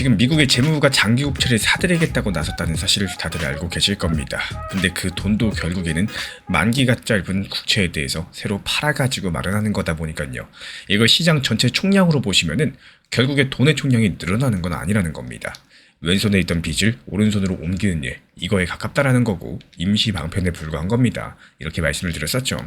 지금 미국의 재무부가 장기 국채를 사들이겠다고 나섰다는 사실을 다들 알고 계실 겁니다. 근데 그 돈도 결국에는 만기가 짧은 국채에 대해서 새로 팔아가지고 마련하는 거다 보니까요. 이걸 시장 전체 총량으로 보시면은 결국에 돈의 총량이 늘어나는 건 아니라는 겁니다. 왼손에 있던 빚을 오른손으로 옮기는 일, 이거에 가깝다라는 거고 임시 방편에 불과한 겁니다. 이렇게 말씀을 드렸었죠.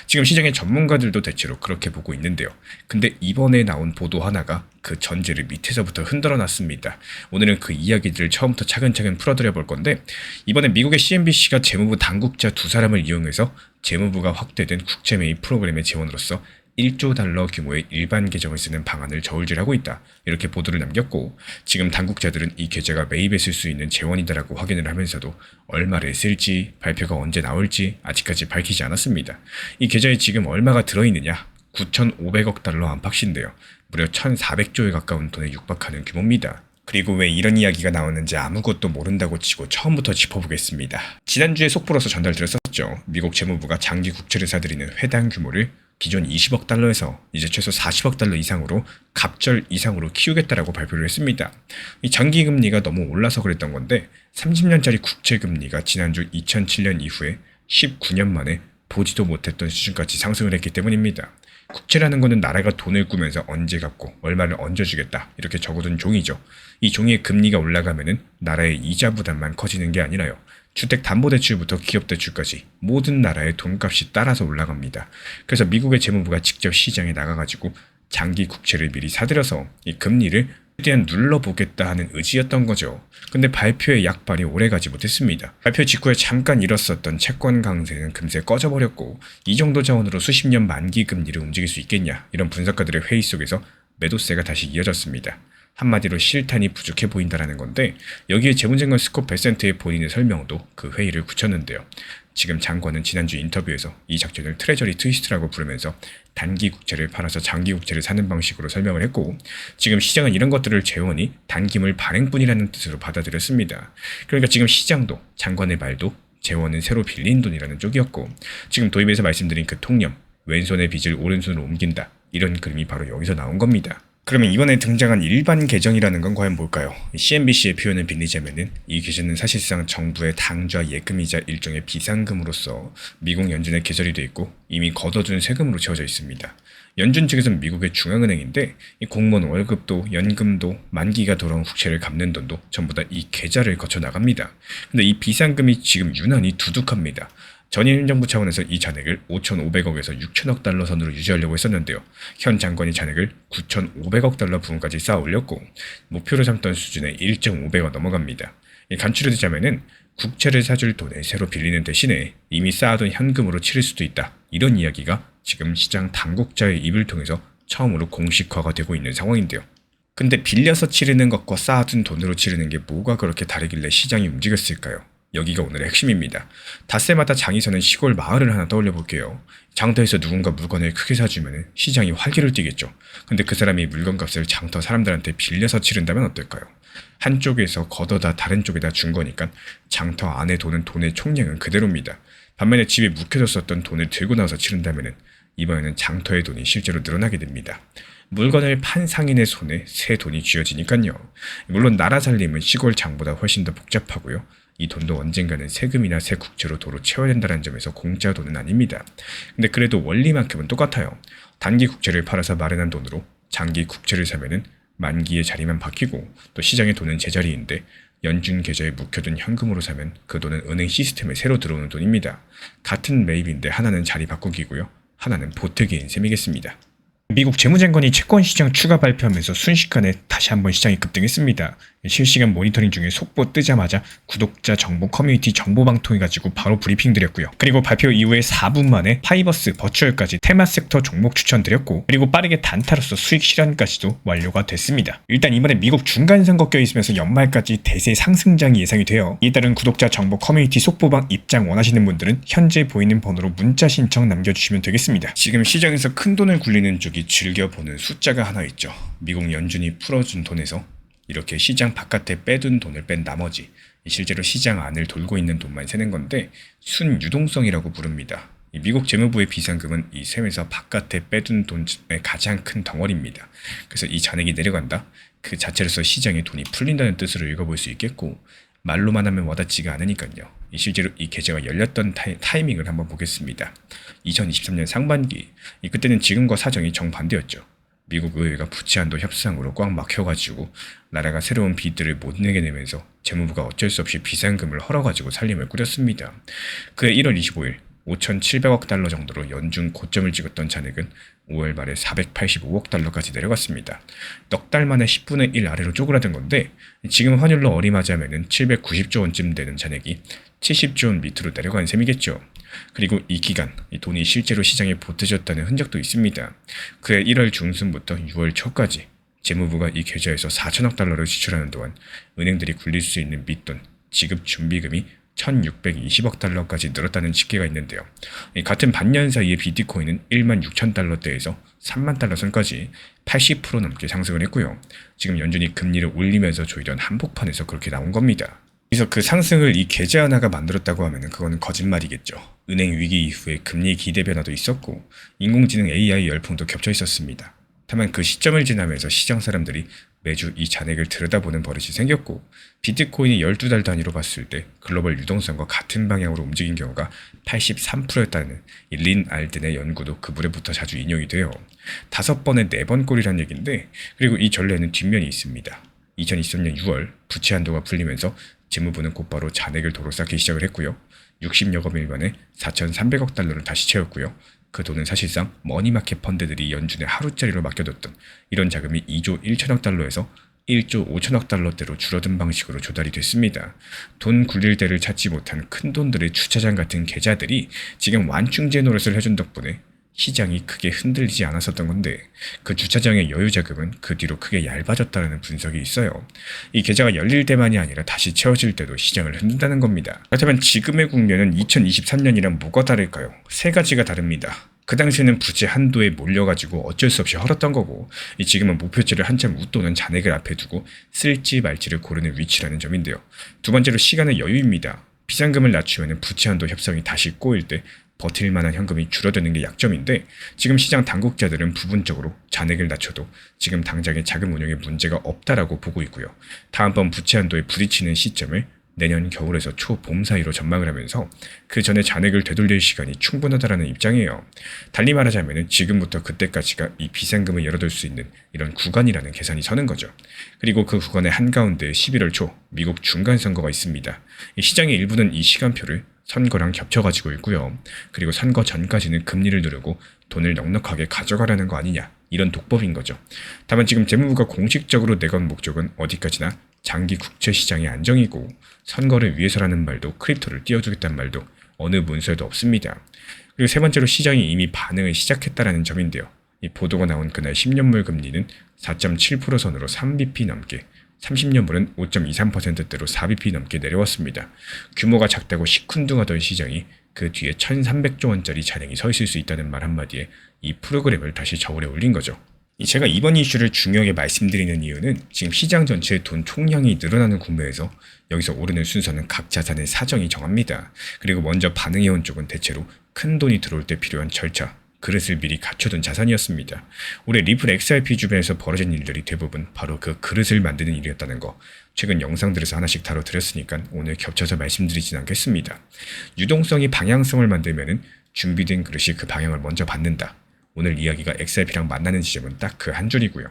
지금 시장의 전문가들도 대체로 그렇게 보고 있는데요. 근데 이번에 나온 보도 하나가 그 전제를 밑에서부터 흔들어 놨습니다. 오늘은 그 이야기들을 처음부터 차근차근 풀어드려 볼 건데, 이번에 미국의 CNBC가 재무부 당국자 두 사람을 이용해서 재무부가 확대된 국채 매입 프로그램의 재원으로서 1조 달러 규모의 일반 계정을 쓰는 방안을 저울질하고 있다. 이렇게 보도를 남겼고, 지금 당국자들은 이 계좌가 매입에 쓸 수 있는 재원이다라고 확인을 하면서도 얼마를 쓸지, 발표가 언제 나올지 아직까지 밝히지 않았습니다. 이 계좌에 지금 얼마가 들어있느냐? 9,500억 달러 안팎인데요. 무려 1,400조에 가까운 돈에 육박하는 규모입니다. 그리고 왜 이런 이야기가 나오는지 아무것도 모른다고 치고 처음부터 짚어보겠습니다. 지난주에 속보로서 전달드렸었죠. 미국 재무부가 장기 국채를 사들이는 회당 규모를 기존 20억 달러에서 이제 최소 40억 달러 이상으로 갑절 이상으로 키우겠다라고 발표를 했습니다. 이 장기 금리가 너무 올라서 그랬던 건데, 30년짜리 국채 금리가 지난주 2007년 이후에 19년 만에 보지도 못했던 수준까지 상승을 했기 때문입니다. 국채라는 거는 나라가 돈을 꾸면서 언제 갚고 얼마를 얹어주겠다 이렇게 적어둔 종이죠. 이 종이의 금리가 올라가면은 나라의 이자 부담만 커지는 게 아니라요. 주택담보대출부터 기업대출까지 모든 나라의 돈값이 따라서 올라갑니다. 그래서 미국의 재무부가 직접 시장에 나가가지고 장기 국채를 미리 사들여서 이 금리를 최대한 눌러보겠다 하는 의지였던 거죠. 근데 발표의 약발이 오래가지 못했습니다. 발표 직후에 잠깐 일었었던 채권 강세는 금세 꺼져버렸고, 이 정도 자원으로 수십 년 만기 금리를 움직일 수 있겠냐, 이런 분석가들의 회의 속에서 매도세가 다시 이어졌습니다. 한마디로 실탄이 부족해 보인다라는 건데, 여기에 재무장관 스콧 베센트의 본인의 설명도 그 회의를 굳혔는데요. 지금 장관은 지난주 인터뷰에서 이 작전을 트레저리 트위스트라고 부르면서 단기 국채를 팔아서 장기 국채를 사는 방식으로 설명을 했고, 지금 시장은 이런 것들을 재원이 단기물 발행뿐이라는 뜻으로 받아들였습니다. 그러니까 지금 시장도 장관의 말도 재원은 새로 빌린 돈이라는 쪽이었고, 지금 도입에서 말씀드린 그 통념, 왼손의 빚을 오른손으로 옮긴다, 이런 그림이 바로 여기서 나온 겁니다. 그러면 이번에 등장한 일반 계정이라는 건 과연 뭘까요? CNBC의 표현을 빌리자면은 이 계좌는 사실상 정부의 당좌 예금이자 일종의 비상금으로서 미국 연준에 계절이 돼 있고 이미 걷어준 세금으로 채워져 있습니다. 연준 측에서는 미국의 중앙은행인데, 이 공무원 월급도 연금도 만기가 돌아온 국채를 갚는 돈도 전부 다 이 계좌를 거쳐 나갑니다. 근데 이 비상금이 지금 유난히 두둑합니다. 전임 정부 차원에서 이 잔액을 5,500억에서 6,000억 달러 선으로 유지하려고 했었는데요. 현 장관이 잔액을 9,500억 달러 부분까지 쌓아 올렸고, 목표로 삼던 수준의 1.5배가 넘어갑니다. 간추려드자면은 국채를 사줄 돈을 새로 빌리는 대신에 이미 쌓아둔 현금으로 치를 수도 있다, 이런 이야기가 지금 시장 당국자의 입을 통해서 처음으로 공식화가 되고 있는 상황인데요. 근데 빌려서 치르는 것과 쌓아둔 돈으로 치르는 게 뭐가 그렇게 다르길래 시장이 움직였을까요? 여기가 오늘의 핵심입니다. 닷새마다 장이 서는 시골 마을을 하나 떠올려 볼게요. 장터에서 누군가 물건을 크게 사주면 시장이 활기를 띠겠죠. 근데 그 사람이 물건값을 장터 사람들한테 빌려서 치른다면 어떨까요? 한쪽에서 걷어다 다른 쪽에다 준 거니까 장터 안에 도는 돈의 총량은 그대로입니다. 반면에 집에 묵혀뒀었던 돈을 들고 나와서 치른다면 이번에는 장터의 돈이 실제로 늘어나게 됩니다. 물건을 판 상인의 손에 새 돈이 쥐어지니까요. 물론 나라 살림은 시골 장보다 훨씬 더 복잡하고요. 이 돈도 언젠가는 세금이나 새 국채로 도로 채워야 된다는 점에서 공짜 돈은 아닙니다. 근데 그래도 원리만큼은 똑같아요. 단기 국채를 팔아서 마련한 돈으로 장기 국채를 사면은 만기의 자리만 바뀌고, 또 시장의 돈은 제자리인데 연준 계좌에 묵혀둔 현금으로 사면 그 돈은 은행 시스템에 새로 들어오는 돈입니다. 같은 매입인데 하나는 자리 바꾸기고요, 하나는 보태기인 셈이겠습니다. 미국 재무장관이 채권 시장 추가 발표하면서 순식간에 다시 한번 시장이 급등했습니다. 실시간 모니터링 중에 속보 뜨자마자 구독자 정보 커뮤니티 정보방 통해가지고 바로 브리핑 드렸고요. 그리고 발표 이후에 4분 만에 파이버스, 버추얼까지 테마 섹터 종목 추천드렸고, 그리고 빠르게 단타로서 수익 실현까지도 완료가 됐습니다. 일단 이번에 미국 중간선거 껴있으면서 연말까지 대세 상승장이 예상이 돼요. 이에 따른 구독자 정보 커뮤니티 속보방 입장 원하시는 분들은 현재 보이는 번호로 문자 신청 남겨주시면 되겠습니다. 지금 시장에서 큰 돈을 굴리는 쪽이 즐겨보는 숫자가 하나 있죠. 미국 연준이 풀어준 돈에서 이렇게 시장 바깥에 빼둔 돈을 뺀 나머지 실제로 시장 안을 돌고 있는 돈만 세는 건데 순유동성이라고 부릅니다. 이 미국 재무부의 비상금은 이 셈에서 바깥에 빼둔 돈의 가장 큰 덩어리입니다. 그래서 이 잔액이 내려간다? 그 자체로서 시장에 돈이 풀린다는 뜻으로 읽어볼 수 있겠고, 말로만 하면 와닿지가 않으니까요. 실제로 이 계좌가 열렸던 타이밍을 한번 보겠습니다. 2023년 상반기, 그때는 지금과 사정이 정반대였죠. 미국 의회가 부채 한도 협상으로 꽉 막혀가지고 나라가 새로운 빚들을 못 내게 되면서 재무부가 어쩔 수 없이 비상금을 헐어가지고 살림을 꾸렸습니다. 그해 1월 25일 5,700억 달러 정도로 연중 고점을 찍었던 잔액은 5월 말에 485억 달러까지 내려갔습니다. 넉 달 만에 10분의 1 아래로 쪼그라든 건데, 지금 환율로 어림하자면은 790조 원쯤 되는 잔액이 70조 원 밑으로 내려간 셈이겠죠. 그리고 이 기간, 이 돈이 실제로 시장에 보태졌다는 흔적도 있습니다. 그해 1월 중순부터 6월 초까지 재무부가 이 계좌에서 4천억 달러를 지출하는 동안 은행들이 굴릴 수 있는 밑돈, 지급 준비금이 1,620억 달러까지 늘었다는 집계가 있는데요. 같은 반년 사이에 비트코인은 1만 6천 달러대에서 3만 달러 선까지 80% 넘게 상승을 했고요. 지금 연준이 금리를 올리면서 조이던 한복판에서 그렇게 나온 겁니다. 그래서 그 상승을 이 계좌 하나가 만들었다고 하면 그거는 거짓말이겠죠. 은행 위기 이후에 금리 기대 변화도 있었고 인공지능 AI 열풍도 겹쳐 있었습니다. 다만 그 시점을 지나면서 시장 사람들이 매주 이 잔액을 들여다보는 버릇이 생겼고, 비트코인이 12달 단위로 봤을 때 글로벌 유동성과 같은 방향으로 움직인 경우가 83%였다는 린 알든의 연구도 그 무렵부터 자주 인용이 돼요. 5번에 4번 꼴이란 얘기인데, 그리고 이 전례에는 뒷면이 있습니다. 2023년 6월 부채 한도가 풀리면서 재무부는 곧바로 잔액을 도로 쌓기 시작을 했고요. 60여억 일 만에 4,300억 달러를 다시 채웠고요. 그 돈은 사실상 머니마켓 펀드들이 연준에 하루짜리로 맡겨뒀던 이런 자금이 2조 1천억 달러에서 1조 5천억 달러대로 줄어든 방식으로 조달이 됐습니다. 돈 굴릴 데를 찾지 못한 큰 돈들의 주차장 같은 계좌들이 지금 완충제 노릇을 해준 덕분에 시장이 크게 흔들리지 않았었던 건데, 그 주차장의 여유 자금은 그 뒤로 크게 얇아졌다는 분석이 있어요. 이 계좌가 열릴 때만이 아니라 다시 채워질 때도 시장을 흔든다는 겁니다. 그렇다면 지금의 국면은 2023년이랑 뭐가 다를까요? 세 가지가 다릅니다. 그 당시에는 부채 한도에 몰려가지고 어쩔 수 없이 헐었던 거고, 지금은 목표치를 한참 웃도는 잔액을 앞에 두고 쓸지 말지를 고르는 위치라는 점인데요. 두 번째로 시간의 여유입니다. 비상금을 낮추면 부채 한도 협상이 다시 꼬일 때 버틸 만한 현금이 줄어드는 게 약점인데, 지금 시장 당국자들은 부분적으로 잔액을 낮춰도 지금 당장의 자금 운용에 문제가 없다라고 보고 있고요. 다음번 부채 한도에 부딪히는 시점을 내년 겨울에서 초봄 사이로 전망을 하면서 그 전에 잔액을 되돌릴 시간이 충분하다라는 입장이에요. 달리 말하자면 지금부터 그때까지가 이 비상금을 열어둘 수 있는 이런 구간이라는 계산이 서는 거죠. 그리고 그 구간의 한가운데 11월 초 미국 중간선거가 있습니다. 이 시장의 일부는 이 시간표를 선거랑 겹쳐가지고 있고요. 그리고 선거 전까지는 금리를 누르고 돈을 넉넉하게 가져가라는 거 아니냐, 이런 독법인 거죠. 다만 지금 재무부가 공식적으로 내건 목적은 어디까지나 장기 국채 시장의 안정이고, 선거를 위해서라는 말도 크립토를 띄워주겠다는 말도 어느 문서에도 없습니다. 그리고 세 번째로 시장이 이미 반응을 시작했다라는 점인데요. 이 보도가 나온 그날 10년물 금리는 4.7% 선으로 3bp 넘게, 30년물은 5.23%대로 4bp 넘게 내려왔습니다. 규모가 작다고 시큰둥하던 시장이 그 뒤에 1,300조 원짜리 잔액이 서 있을 수 있다는 말 한마디에 이 프로그램을 다시 저울에 올린 거죠. 제가 이번 이슈를 중요하게 말씀드리는 이유는 지금 시장 전체의 돈 총량이 늘어나는 국면에서 여기서 오르는 순서는 각 자산의 사정이 정합니다. 그리고 먼저 반응해온 쪽은 대체로 큰 돈이 들어올 때 필요한 절차, 그릇을 미리 갖춰둔 자산이었습니다. 올해 리플 XRP 주변에서 벌어진 일들이 대부분 바로 그 그릇을 만드는 일이었다는 거, 최근 영상들에서 하나씩 다뤄드렸으니까 오늘 겹쳐서 말씀드리진 않겠습니다. 유동성이 방향성을 만들면 준비된 그릇이 그 방향을 먼저 받는다. 오늘 이야기가 XRP랑 만나는 지점은 딱 그 한 줄이고요.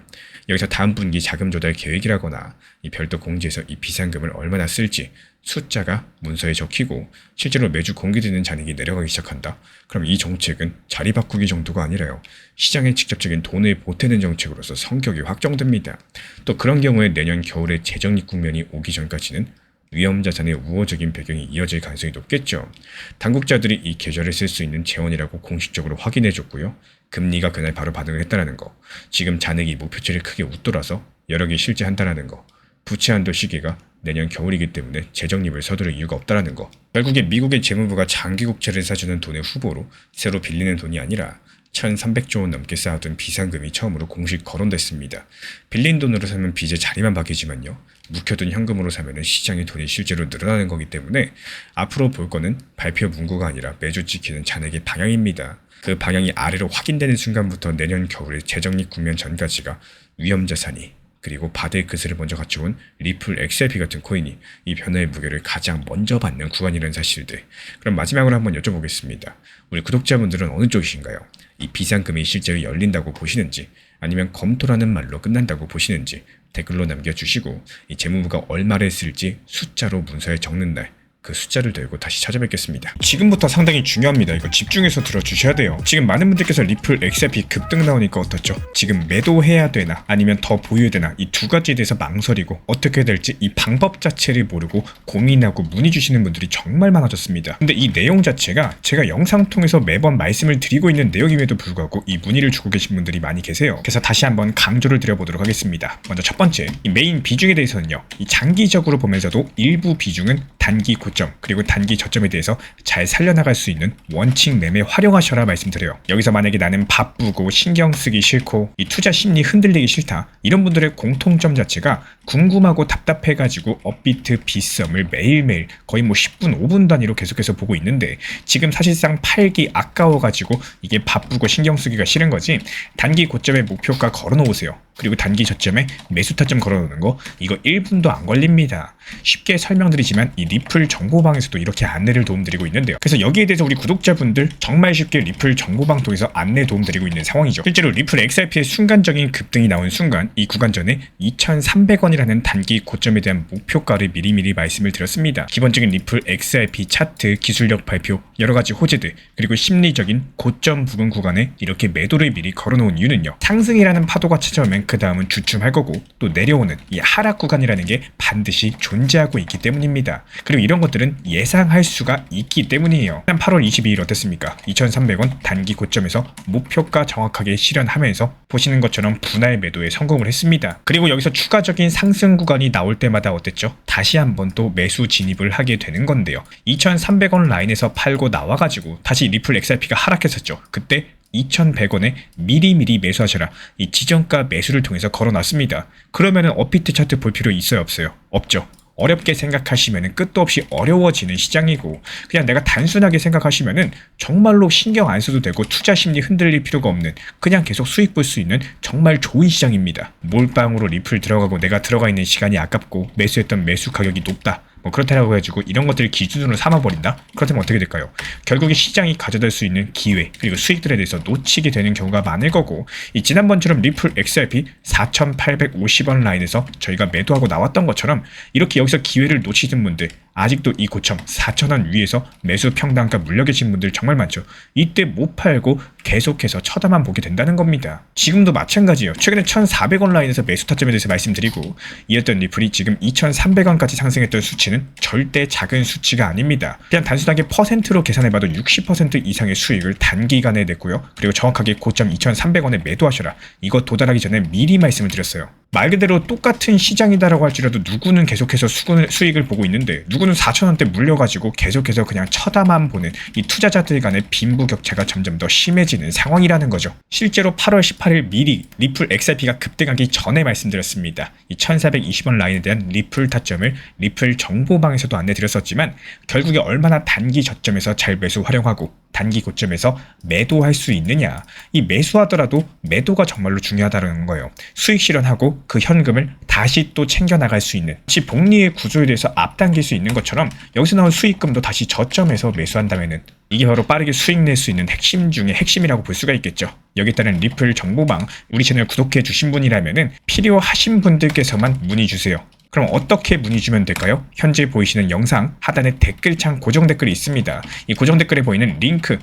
여기서 다음 분기 자금 조달 계획이라거나 이 별도 공지에서 이 비상금을 얼마나 쓸지 숫자가 문서에 적히고 실제로 매주 공개되는 잔액이 내려가기 시작한다. 그럼 이 정책은 자리 바꾸기 정도가 아니라요, 시장에 직접적인 돈을 보태는 정책으로서 성격이 확정됩니다. 또 그런 경우에 내년 겨울에 재정립 국면이 오기 전까지는 위험자산의 우호적인 배경이 이어질 가능성이 높겠죠. 당국자들이 이 계좌를 쓸 수 있는 재원이라고 공식적으로 확인해줬고요. 금리가 그날 바로 반응을 했다는 거, 지금 잔액이 목표치를 크게 웃돌아서 여러 개 실제한다는 거, 부채 한도 시기가 내년 겨울이기 때문에 재정립을 서두를 이유가 없다는 거, 결국에 미국의 재무부가 장기 국채를 사주는 돈의 후보로 새로 빌리는 돈이 아니라 1,300조 원 넘게 쌓아둔 비상금이 처음으로 공식 거론됐습니다. 빌린 돈으로 사면 빚의 자리만 바뀌지만요, 묵혀둔 현금으로 사면은 시장의 돈이 실제로 늘어나는 거기 때문에 앞으로 볼 거는 발표 문구가 아니라 매주 찍히는 잔액의 방향입니다. 그 방향이 아래로 확인되는 순간부터 내년 겨울의 재정립 국면 전까지가 위험자산이 그리고 바다의 그슬을 먼저 갖춰온 리플 XRP 같은 코인이 이 변화의 무게를 가장 먼저 받는 구간이라는 사실들. 그럼 마지막으로 한번 여쭤보겠습니다. 우리 구독자분들은 어느 쪽이신가요? 이 비상금이 실제로 열린다고 보시는지 아니면 검토라는 말로 끝난다고 보시는지 댓글로 남겨주시고 이 재무부가 얼마를 쓸지 숫자로 문서에 적는 날 그 숫자를 들고 다시 찾아뵙겠습니다. 지금부터 상당히 중요합니다. 이거 집중해서 들어주셔야 돼요. 지금 많은 분들께서 리플 XRP 급등 나오니까 어떻죠? 지금 매도해야 되나 아니면 더 보유해야 되나 이 두 가지에 대해서 망설이고 어떻게 될지 이 방법 자체를 모르고 고민하고 문의 주시는 분들이 정말 많아졌습니다. 근데 이 내용 자체가 제가 영상 통해서 매번 말씀을 드리고 있는 내용임에도 불구하고 이 문의를 주고 계신 분들이 많이 계세요. 그래서 다시 한번 강조를 드려보도록 하겠습니다. 먼저 첫 번째, 이 메인 비중에 대해서는요. 이 장기적으로 보면서도 일부 비중은 단기 고점 그리고 단기 저점에 대해서 잘 살려나갈 수 있는 원칙 매매 활용하셔라 말씀드려요. 여기서 만약에 나는 바쁘고 신경 쓰기 싫고 이 투자 심리 흔들리기 싫다 이런 분들의 공통점 자체가 궁금하고 답답해가지고 업비트 빗썸을 매일매일 거의 10분 5분 단위로 계속해서 보고 있는데 지금 사실상 팔기 아까워가지고 이게 바쁘고 신경 쓰기가 싫은 거지. 단기 고점에 목표가 걸어놓으세요. 그리고 단기 저점에 매수 타점 걸어놓는 거 이거 1분도 안 걸립니다. 쉽게 설명드리지만 이 리플 정보방에서도 이렇게 안내를 도움드리고 있는데요. 그래서 여기에 대해서 우리 구독자분들 정말 쉽게 리플 정보방 통해서 안내 도움드리고 있는 상황이죠. 실제로 리플 XRP의 순간적인 급등이 나온 순간 이 구간 전에 2,300원이라는 단기 고점에 대한 목표가를 미리미리 말씀을 드렸습니다. 기본적인 리플 XRP 차트 기술력 발표 여러가지 호재들 그리고 심리적인 고점 부근 구간에 이렇게 매도를 미리 걸어놓은 이유는요. 상승이라는 파도가 찾아오면 그 다음은 주춤할 거고 또 내려오는 이 하락 구간이라는 게 반드시 존재하고 있기 때문입니다. 그리고 이런 것들은 예상할 수가 있기 때문이에요. 8월 22일 어땠습니까? 2,300원 단기 고점에서 목표가 정확하게 실현하면서 보시는 것처럼 분할 매도에 성공을 했습니다. 그리고 여기서 추가적인 상승 구간이 나올 때마다 어땠죠? 다시 한번 또 매수 진입을 하게 되는 건데요. 2,300원 라인에서 팔고 나와가지고 다시 리플 XRP가 하락했었죠. 그때 2,100원에 미리미리 매수하셔라. 이 지정가 매수를 통해서 걸어놨습니다. 그러면은 업비트 차트 볼 필요 있어요 없어요? 없죠. 어렵게 생각하시면은 끝도 없이 어려워지는 시장이고 그냥 내가 단순하게 생각하시면은 정말로 신경 안 써도 되고 투자 심리 흔들릴 필요가 없는 그냥 계속 수익 볼 수 있는 정말 좋은 시장입니다. 몰빵으로 리플 들어가고 내가 들어가 있는 시간이 아깝고 매수했던 매수 가격이 높다. 그렇다라고 해가지고 이런 것들을 기준으로 삼아버린다? 그렇다면 어떻게 될까요? 결국에 시장이 가져다 수 있는 기회 그리고 수익들에 대해서 놓치게 되는 경우가 많을 거고 이 지난번처럼 리플 XRP 4,850원 라인에서 저희가 매도하고 나왔던 것처럼 이렇게 여기서 기회를 놓치신 분들 아직도 이 고점 4,000원 위에서 매수 평단가 물려 계신 분들 정말 많죠. 이때 못 팔고 계속해서 쳐다만 보게 된다는 겁니다. 지금도 마찬가지예요. 최근에 1,400원 라인에서 매수 타점에 대해서 말씀드리고 이었던 리플이 지금 2,300원까지 상승했던 수치는 절대 작은 수치가 아닙니다. 그냥 단순하게 퍼센트로 계산해봐도 60% 이상의 수익을 단기간에 냈고요. 그리고 정확하게 고점 2,300원에 매도하셔라. 이거 도달하기 전에 미리 말씀을 드렸어요. 말 그대로 똑같은 시장이다라고 할지라도 누구는 계속해서 수익을 보고 있는데 누구는 4,000원대 물려가지고 계속해서 그냥 쳐다만 보는 이 투자자들 간의 빈부격차가 점점 더 심해지는 상황이라는 거죠. 실제로 8월 18일 미리 리플 XRP가 급등하기 전에 말씀드렸습니다. 이 1,420원 라인에 대한 리플 타점을 리플 정보방에서도 안내드렸었지만 결국에 얼마나 단기 저점에서 잘 매수 활용하고 단기 고점에서 매도할 수 있느냐. 이 매수하더라도 매도가 정말로 중요하다는 거예요. 수익 실현하고 그 현금을 다시 또 챙겨나갈 수 있는 마치 복리의 구조에 대해서 앞당길 수 있는 것처럼 여기서 나온 수익금도 다시 저점에서 매수한다면은 이게 바로 빠르게 수익 낼 수 있는 핵심 중에 핵심이라고 볼 수가 있겠죠. 여기에 따른 리플 정보방 우리 채널 구독해 주신 분이라면은 필요하신 분들께서만 문의 주세요. 그럼 어떻게 문의 주면 될까요? 현재 보이시는 영상 하단에 댓글창 고정 댓글이 있습니다. 이 고정 댓글에 보이는 링크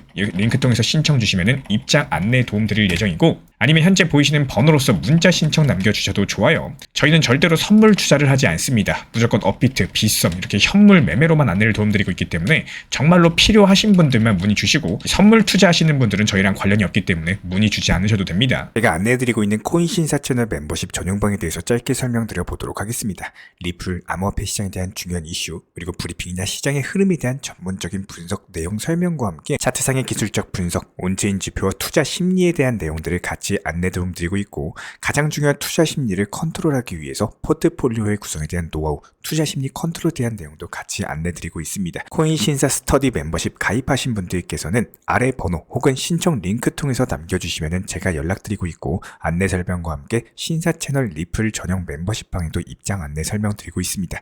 통해서 신청 주시면 입장 안내 도움 드릴 예정이고 아니면 현재 보이시는 번호로서 문자 신청 남겨주셔도 좋아요. 저희는 절대로 선물 투자를 하지 않습니다. 무조건 업비트, 빗썸 이렇게 현물 매매로만 안내를 도움드리고 있기 때문에 정말로 필요하신 분들만 문의 주시고 선물 투자하시는 분들은 저희랑 관련이 없기 때문에 문의 주지 않으셔도 됩니다. 제가 안내해드리고 있는 코인신사 채널 멤버십 전용방에 대해서 짧게 설명드려 보도록 하겠습니다. 리플, 암호화폐 시장에 대한 중요한 이슈, 그리고 브리핑이나 시장의 흐름에 대한 전문적인 분석 내용 설명과 함께 차트상의 기술적 분석, 온체인 지표와 투자 심리에 대한 내용들을 같이 같이 안내 도움 드리고 있고, 가장 중요한 투자 심리를 컨트롤하기 위해서 포트폴리오의 구성에 대한 노하우, 투자 심리 컨트롤에 대한 내용도 같이 안내 드리고 있습니다. 코인 신사 스터디 멤버십 가입하신 분들께서는 아래 번호 혹은 신청 링크 통해서 남겨주시면 제가 연락드리고 있고, 안내 설명과 함께 신사 채널 리플 전용 멤버십 방에도 입장 안내 설명드리고 있습니다.